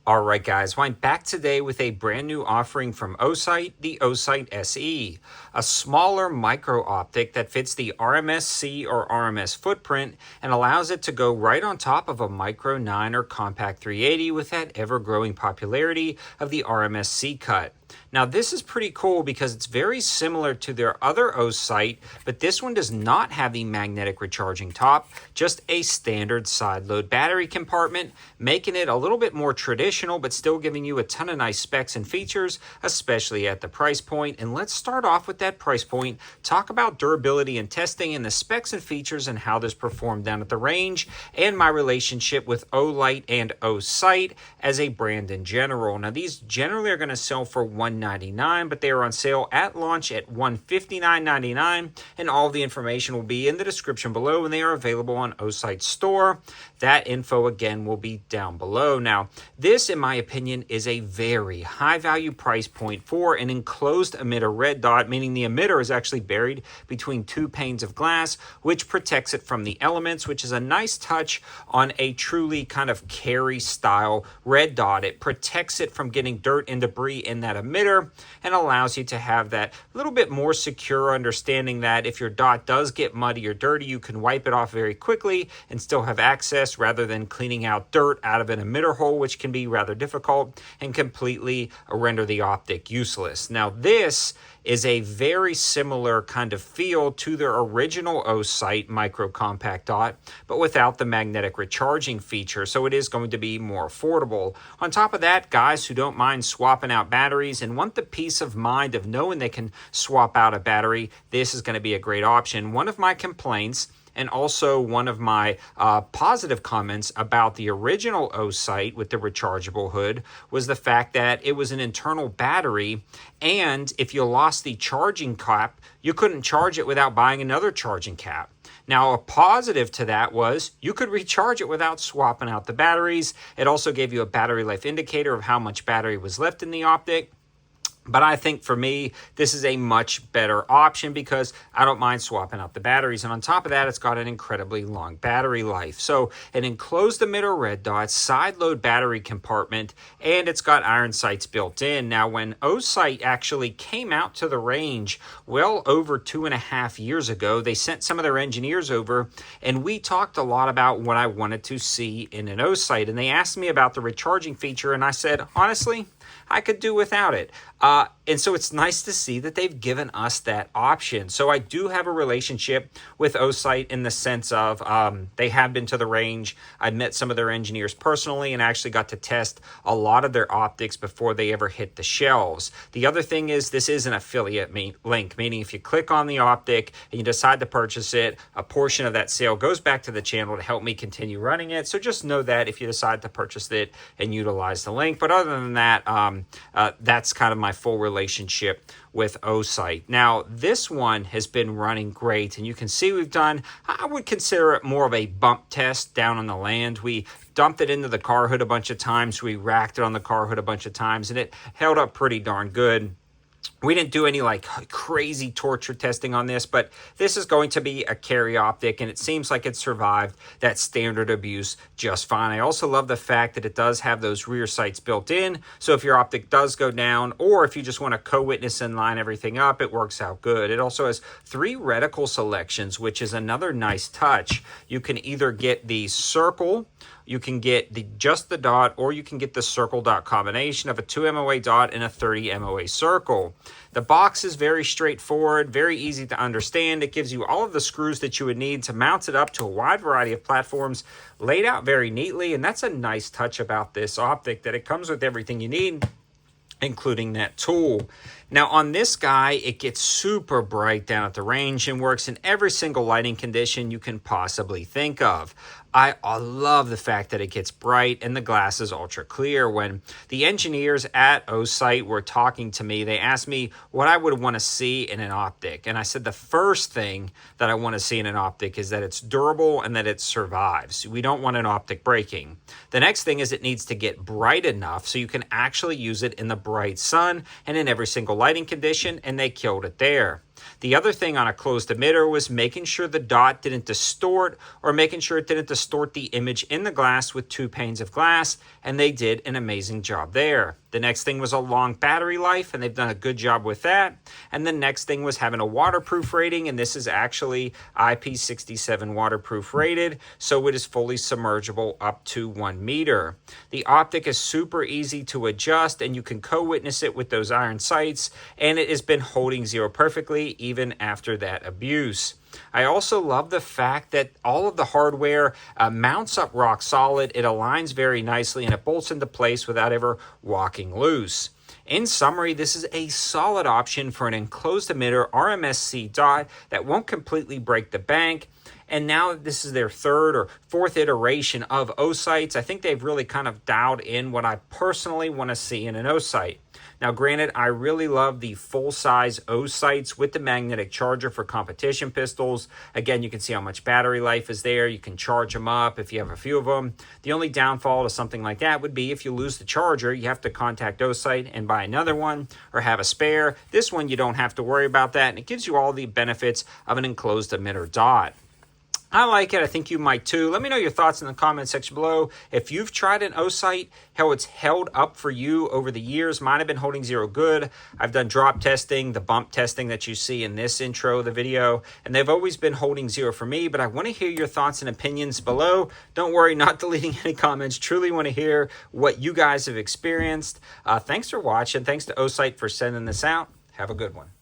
All right, guys, well, I'm back today with a brand new offering from Osight, the Osight SE, a smaller micro optic that fits the RMS-C or RMS footprint and allows it to go right on top of a Micro 9 or Compact 380 with that ever-growing popularity of the RMS-C cut. Now, this is pretty cool because it's very similar to their other Osight, but this one does not have the magnetic recharging top, just a standard side load battery compartment, making it a little bit more traditional, but still giving you a ton of nice specs and features, especially at the price point. And let's start off with that price point, talk about durability and testing and the specs and features and how this performed down at the range, and my relationship with Olight and Osight as a brand in general. Now, these generally are going to sell for $199, but they are on sale at launch at $159.99, and all the information will be in the description below, and they are available on Osight store. That info again will be down below. Now, this, in my opinion, is a very high value price point for an enclosed emitter red dot, meaning the emitter is actually buried between two panes of glass, which protects it from the elements, which is a nice touch on a truly kind of carry style red dot. It protects it from getting dirt and debris in that emitter and allows you to have that little bit more secure understanding that if your dot does get muddy or dirty, you can wipe it off very quickly and still have access rather than cleaning out dirt out of an emitter hole, which can be rather difficult and completely render the optic useless. Now, this is a very similar kind of feel to their original Osight micro compact dot, but without the magnetic recharging feature, so it is going to be more affordable. On top of that, guys who don't mind swapping out batteries and want the peace of mind of knowing they can swap out a battery, this is going to be a great option. One of my complaints, and also one of my positive comments about the original Osight with the rechargeable hood, was the fact that it was an internal battery, and if you lost the charging cap, you couldn't charge it without buying another charging cap. Now, a positive to that was you could recharge it without swapping out the batteries. It also gave you a battery life indicator of how much battery was left in the optic. But I think for me, this is a much better option because I don't mind swapping out the batteries. And on top of that, it's got an incredibly long battery life. So an enclosed emitter red dot, side load battery compartment, and it's got iron sights built in. Now, when Osight actually came out to the range well over 2.5 years ago, they sent some of their engineers over, and we talked a lot about what I wanted to see in an Osight. And they asked me about the recharging feature, and I said, honestly, I could do without it. And so it's nice to see that they've given us that option. So I do have a relationship with Osight in the sense of they have been to the range. I met some of their engineers personally and actually got to test a lot of their optics before they ever hit the shelves. The other thing is this is an affiliate link, meaning if you click on the optic and you decide to purchase it, a portion of that sale goes back to the channel to help me continue running it. So just know that if you decide to purchase it and utilize the link. But other than that, that's kind of my full relationship with Osight. Now, this one has been running great, and you can see we've done, I would consider it more of a bump test down on the land. We dumped it into the car hood a bunch of times. We racked it on the car hood a bunch of times, and it held up pretty darn good. We didn't do any like crazy torture testing on this, but this is going to be a carry optic, and it seems like it survived that standard abuse just fine. I also love the fact that it does have those rear sights built in, so if your optic does go down, or if you just want to co-witness and line everything up, it works out good. It also has 3 reticle selections, which is another nice touch. You can either get the circle, you can get just the dot, or you can get the circle dot combination of a 2 MOA dot and a 30 MOA circle. The box is very straightforward, very easy to understand. It gives you all of the screws that you would need to mount it up to a wide variety of platforms, laid out very neatly, and that's a nice touch about this optic, that it comes with everything you need, including that tool. Now on this guy, it gets super bright down at the range and works in every single lighting condition you can possibly think of. I love the fact that it gets bright and the glass is ultra clear. When the engineers at Osight were talking to me, they asked me what I would want to see in an optic. And I said the first thing that I want to see in an optic is that it's durable and that it survives. We don't want an optic breaking. The next thing is it needs to get bright enough so you can actually use it in the bright sun and in every single lighting condition, and they killed it there. The other thing on a closed emitter was making sure the dot didn't distort, or making sure it didn't distort the image in the glass with 2 panes of glass, and they did an amazing job there. The next thing was a long battery life, and they've done a good job with that. And the next thing was having a waterproof rating, and this is actually IP67 waterproof rated, so it is fully submergible up to 1 meter. The optic is super easy to adjust, and you can co-witness it with those iron sights, and it has been holding zero perfectly even after that abuse. I also love the fact that all of the hardware mounts up rock solid, it aligns very nicely, and it bolts into place without ever walking loose. In summary, this is a solid option for an enclosed emitter RMSC dot that won't completely break the bank. And now this is their 3rd or 4th iteration of Osights. I think they've really kind of dialed in what I personally want to see in an Osight. Now, granted, I really love the full-size Osights with the magnetic charger for competition pistols. Again, you can see how much battery life is there. You can charge them up if you have a few of them. The only downfall to something like that would be if you lose the charger, you have to contact Osight and buy another one or have a spare. This one, you don't have to worry about that, and it gives you all the benefits of an enclosed emitter dot. I like it. I think you might too. Let me know your thoughts in the comment section below. If you've tried an Osight, how it's held up for you over the years. Mine have been holding zero good. I've done drop testing, the bump testing that you see in this intro of the video, and they've always been holding zero for me, but I want to hear your thoughts and opinions below. Don't worry, not deleting any comments. Truly want to hear what you guys have experienced. Thanks for watching. Thanks to Osight for sending this out. Have a good one.